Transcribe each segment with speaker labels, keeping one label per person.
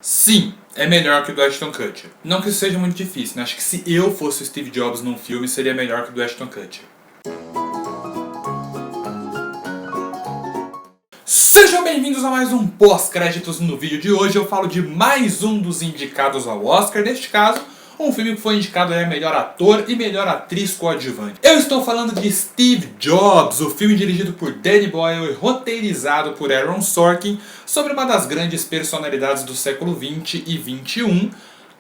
Speaker 1: Sim, é melhor que o do Ashton Kutcher. Não que isso seja muito difícil, né? Acho que se eu fosse o Steve Jobs num filme, seria melhor que o do Ashton Kutcher. Sejam bem-vindos a mais um pós-créditos. No vídeo de hoje eu falo de mais um dos indicados ao Oscar, neste caso, um filme que foi indicado a melhor ator e melhor atriz coadjuvante. Eu estou falando de Steve Jobs, o filme dirigido por Danny Boyle e roteirizado por Aaron Sorkin, sobre uma das grandes personalidades do século XX e XXI,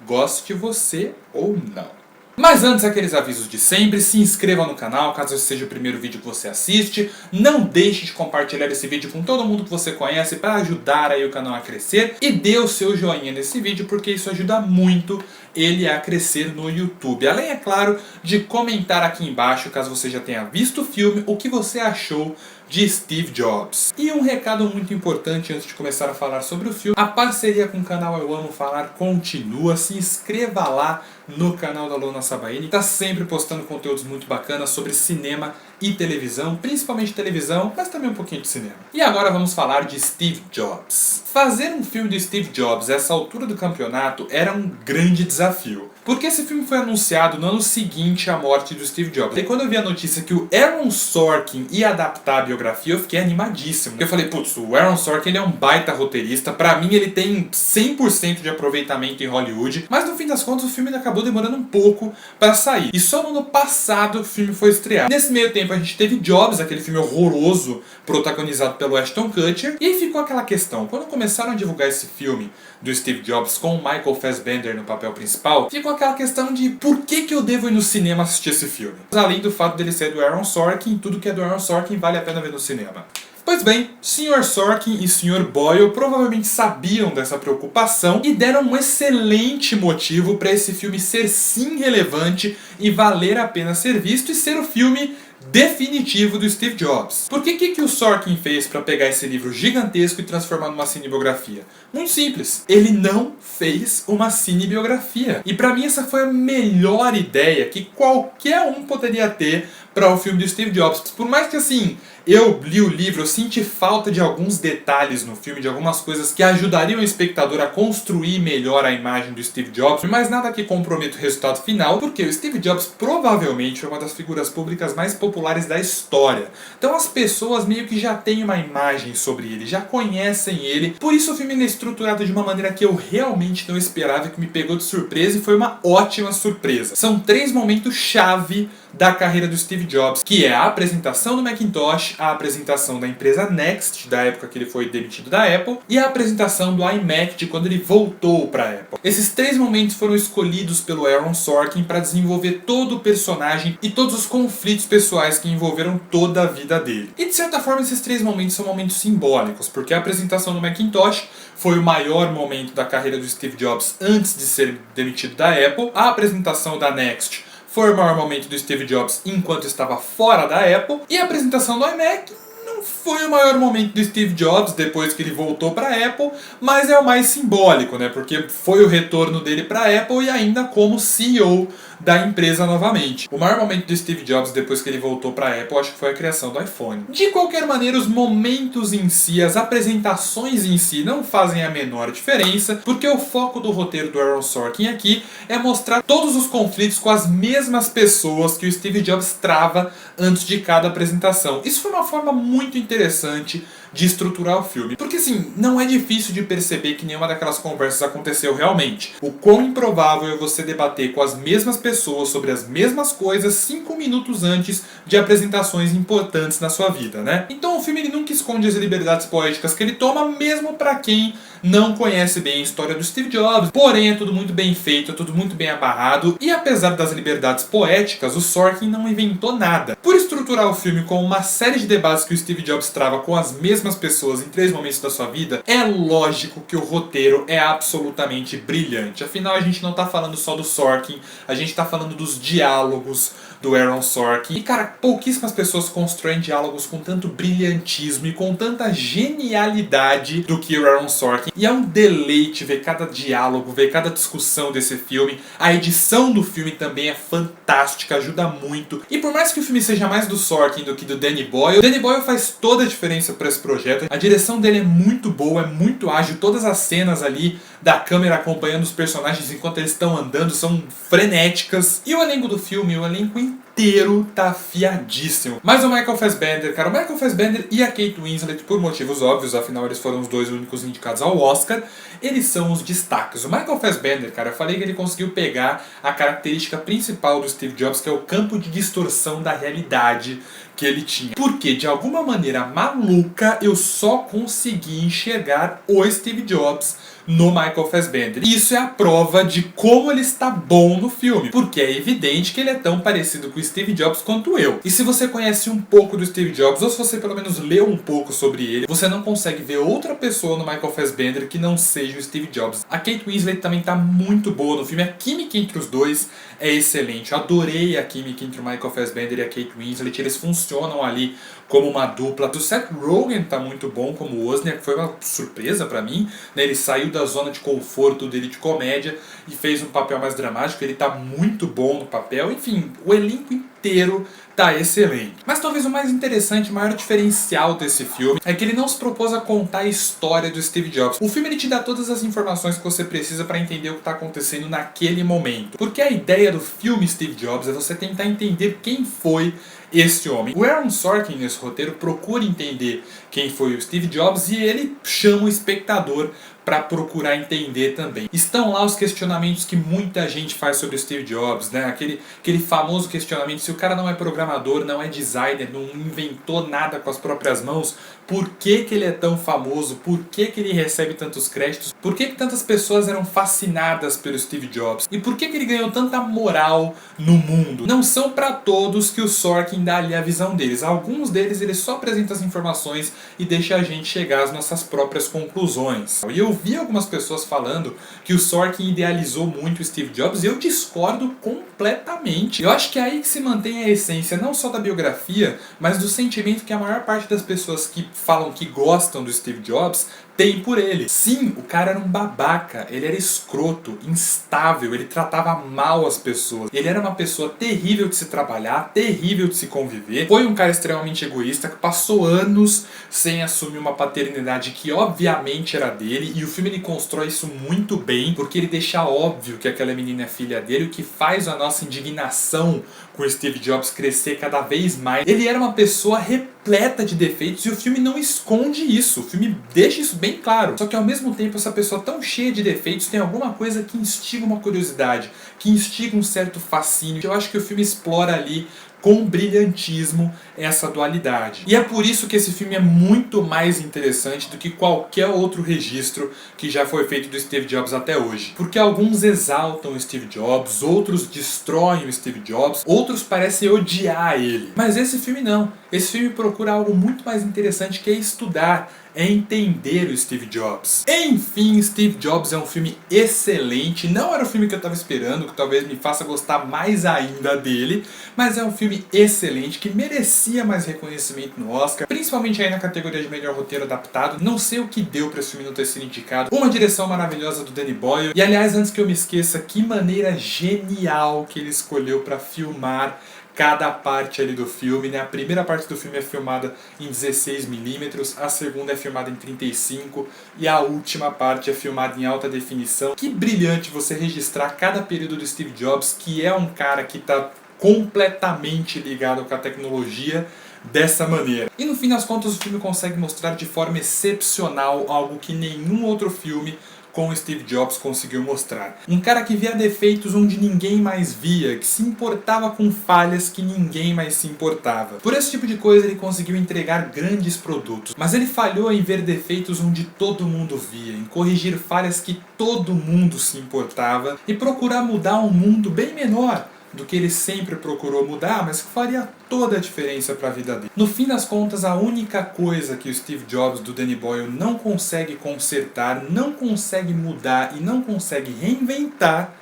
Speaker 1: goste você ou não. Mas antes, aqueles avisos de sempre, se inscreva no canal caso esse seja o primeiro vídeo que você assiste, não deixe de compartilhar esse vídeo com todo mundo que você conhece para ajudar aí o canal a crescer, e dê o seu joinha nesse vídeo porque isso ajuda muito ele a crescer no YouTube. Além, é claro, de comentar aqui embaixo, caso você já tenha visto o filme, o que você achou de Steve Jobs. E um recado muito importante antes de começar a falar sobre o filme: a parceria com o canal Eu Amo Falar continua. Se inscreva lá no canal da Lona Sabaini, está sempre postando conteúdos muito bacanas sobre cinema e televisão, principalmente televisão, mas também um pouquinho de cinema. E agora vamos falar de Steve Jobs. Fazer um filme de Steve Jobs a essa altura do campeonato era um grande desafio, porque esse filme foi anunciado no ano seguinte à morte do Steve Jobs. E quando eu vi a notícia que o Aaron Sorkin ia adaptar a biografia, eu fiquei animadíssimo. Eu falei, putz, o Aaron Sorkin ele é um baita roteirista, pra mim ele tem 100% de aproveitamento em Hollywood, mas no fim das contas o filme acabou demorando um pouco pra sair. E só no ano passado o filme foi estreado. Nesse meio tempo a gente teve Jobs, aquele filme horroroso, protagonizado pelo Ashton Kutcher, e aí ficou aquela questão, quando começaram a divulgar esse filme do Steve Jobs com o Michael Fassbender no papel principal, ficou aquela questão de por que eu devo ir no cinema assistir esse filme? Além do fato dele ser do Aaron Sorkin, tudo que é do Aaron Sorkin vale a pena ver no cinema. Pois bem, Sr. Sorkin e Sr. Boyle provavelmente sabiam dessa preocupação e deram um excelente motivo para esse filme ser sim relevante e valer a pena ser visto e ser o filme definitivo do Steve Jobs. Porque o que o Sorkin fez para pegar esse livro gigantesco e transformar numa cinebiografia? Muito simples. Ele não fez uma cinebiografia. E para mim essa foi a melhor ideia que qualquer um poderia ter para o filme do Steve Jobs. Por mais que assim, eu li o livro, eu senti falta de alguns detalhes no filme, de algumas coisas que ajudariam o espectador a construir melhor a imagem do Steve Jobs, mas nada que comprometa o resultado final, porque o Steve Jobs provavelmente é uma das figuras públicas mais populares da história. Então as pessoas meio que já têm uma imagem sobre ele, já conhecem ele, por isso o filme é estruturado de uma maneira que eu realmente não esperava e que me pegou de surpresa, e foi uma ótima surpresa. São 3 momentos-chave da carreira do Steve Jobs, que é a apresentação do Macintosh, a apresentação da empresa Next, da época que ele foi demitido da Apple, e a apresentação do iMac, de quando ele voltou para a Apple. Esses 3 momentos foram escolhidos pelo Aaron Sorkin para desenvolver todo o personagem e todos os conflitos pessoais que envolveram toda a vida dele. E de certa forma esses 3 momentos são momentos simbólicos, porque a apresentação do Macintosh foi o maior momento da carreira do Steve Jobs antes de ser demitido da Apple, a apresentação da Next foi o maior momento do Steve Jobs enquanto estava fora da Apple, e a apresentação do iMac não foi o maior momento do Steve Jobs depois que ele voltou para a Apple, mas é o mais simbólico, né? Porque foi o retorno dele para a Apple e ainda como CEO da empresa novamente. O maior momento do Steve Jobs depois que ele voltou para a Apple, acho que foi a criação do iPhone. De qualquer maneira, os momentos em si, as apresentações em si não fazem a menor diferença, porque o foco do roteiro do Aaron Sorkin aqui é mostrar todos os conflitos com as mesmas pessoas que o Steve Jobs trava antes de cada apresentação. Isso foi uma forma muito interessante de estruturar o filme. Porque assim, não é difícil de perceber que nenhuma daquelas conversas aconteceu realmente. O quão improvável é você debater com as mesmas pessoas sobre as mesmas coisas 5 minutos antes de apresentações importantes na sua vida, né? Então o filme ele nunca esconde as liberdades poéticas que ele toma, mesmo para quem não conhece bem a história do Steve Jobs. Porém é tudo muito bem feito, é tudo muito bem amarrado, e apesar das liberdades poéticas, o Sorkin não inventou nada. Por estruturar o filme com uma série de debates que o Steve Jobs trava com as mesmas pessoas em 3 momentos da sua vida, é lógico que o roteiro é absolutamente brilhante. Afinal, a gente não tá falando só do Sorkin, a gente tá falando dos diálogos do Aaron Sorkin. E cara, pouquíssimas pessoas constroem diálogos com tanto brilhantismo e com tanta genialidade do que o Aaron Sorkin. E é um deleite ver cada diálogo, ver cada discussão desse filme. A edição do filme também é fantástica, ajuda muito. E por mais que o filme seja mais do Sorkin do que do Danny Boyle, o Danny Boyle faz toda a diferença para esse projeto. A direção dele é muito boa, é muito ágil. Todas as cenas ali da câmera acompanhando os personagens enquanto eles estão andando são frenéticas. E o elenco do filme, o elenco inteiro tá afiadíssimo. Mas o Michael Fassbender, cara, o Michael Fassbender e a Kate Winslet, por motivos óbvios, afinal eles foram os dois únicos indicados ao Oscar, eles são os destaques. O Michael Fassbender, cara, eu falei que ele conseguiu pegar a característica principal do Steve Jobs, que é o campo de distorção da realidade que ele tinha. Porque, de alguma maneira maluca, eu só consegui enxergar o Steve Jobs no Michael Fassbender. E isso é a prova de como ele está bom no filme, porque é evidente que ele é tão parecido com o Steve Jobs quanto eu. E se você conhece um pouco do Steve Jobs, ou se você pelo menos leu um pouco sobre ele, você não consegue ver outra pessoa no Michael Fassbender que não seja o Steve Jobs. A Kate Winslet também está muito boa no filme, a química entre os dois é excelente. Eu adorei a química entre o Michael Fassbender e a Kate Winslet, eles funcionam ali como uma dupla. O Seth Rogen tá muito bom como Wozniak, foi uma surpresa pra mim, né? Ele saiu da zona de conforto dele de comédia e fez um papel mais dramático, ele tá muito bom no papel. Enfim, o elenco inteiro tá excelente. Mas talvez o mais interessante, o maior diferencial desse filme é que ele não se propôs a contar a história do Steve Jobs. O filme ele te dá todas as informações que você precisa para entender o que está acontecendo naquele momento. Porque a ideia do filme Steve Jobs é você tentar entender quem foi esse homem. O Aaron Sorkin nesse roteiro procura entender quem foi o Steve Jobs e ele chama o espectador para procurar entender também. Estão lá os questionamentos que muita gente faz sobre o Steve Jobs, né? Aquele famoso questionamento: se o cara não é programador, não é designer, não inventou nada com as próprias mãos, por que ele é tão famoso? Por que ele recebe tantos créditos? Por que tantas pessoas eram fascinadas pelo Steve Jobs? E por que ele ganhou tanta moral no mundo? Não são para todos que o Sorkin dá ali a visão deles. Alguns deles ele só apresenta as informações e deixa a gente chegar às nossas próprias conclusões. E eu vi algumas pessoas falando que o Sorkin idealizou muito o Steve Jobs e eu discordo completamente. Eu acho que é aí que se mantém a essência não só da biografia, mas do sentimento que a maior parte das pessoas que falam que gostam do Steve Jobs tem por ele. Sim, o cara era um babaca, ele era escroto, instável, ele tratava mal as pessoas. Ele era uma pessoa terrível de se trabalhar, terrível de se conviver. Foi um cara extremamente egoísta que passou anos sem assumir uma paternidade que obviamente era dele, e o filme ele constrói isso muito bem, porque ele deixa óbvio que aquela menina é filha dele, o que faz a nossa indignação com o Steve Jobs crescer cada vez mais. Ele era uma pessoa repleta de defeitos e o filme não esconde isso, o filme deixa isso bem claro. Só que ao mesmo tempo essa pessoa tão cheia de defeitos tem alguma coisa que instiga uma curiosidade, que instiga um certo fascínio, que eu acho que o filme explora ali com brilhantismo essa dualidade. E é por isso que esse filme é muito mais interessante do que qualquer outro registro que já foi feito do Steve Jobs até hoje. Porque alguns exaltam o Steve Jobs, outros destroem o Steve Jobs, outros parecem odiar ele. Mas esse filme não. Esse filme procura algo muito mais interessante, que é estudar, é entender o Steve Jobs. Enfim, Steve Jobs é um filme excelente. Não era o filme que eu estava esperando, que talvez me faça gostar mais ainda dele, mas é um filme excelente, que merecia mais reconhecimento no Oscar, principalmente aí na categoria de melhor roteiro adaptado. Não sei o que deu para esse filme não ter sido indicado. Uma direção maravilhosa do Danny Boyle. E aliás, antes que eu me esqueça, que maneira genial que ele escolheu para filmar cada parte ali do filme, né? A primeira parte do filme é filmada em 16mm, a segunda é filmada em 35 e a última parte é filmada em alta definição. Que brilhante você registrar cada período do Steve Jobs, que é um cara que está completamente ligado com a tecnologia dessa maneira. E no fim das contas o filme consegue mostrar de forma excepcional algo que nenhum outro filme com o Steve Jobs conseguiu mostrar. Um cara que via defeitos onde ninguém mais via, que se importava com falhas que ninguém mais se importava. Por esse tipo de coisa ele conseguiu entregar grandes produtos, mas ele falhou em ver defeitos onde todo mundo via, em corrigir falhas que todo mundo se importava e procurar mudar um mundo bem menor do que ele sempre procurou mudar, mas que faria toda a diferença para a vida dele. No fim das contas, a única coisa que o Steve Jobs do Danny Boyle não consegue consertar, não consegue mudar e não consegue reinventar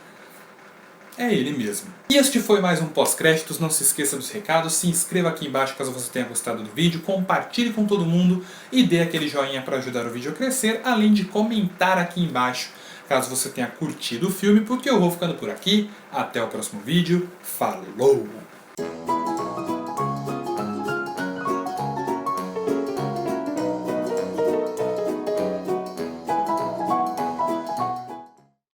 Speaker 1: é ele mesmo. E este foi mais um pós-créditos, não se esqueça dos recados, se inscreva aqui embaixo caso você tenha gostado do vídeo, compartilhe com todo mundo e dê aquele joinha para ajudar o vídeo a crescer, além de comentar aqui embaixo caso você tenha curtido o filme, porque eu vou ficando por aqui, até o próximo vídeo, falou!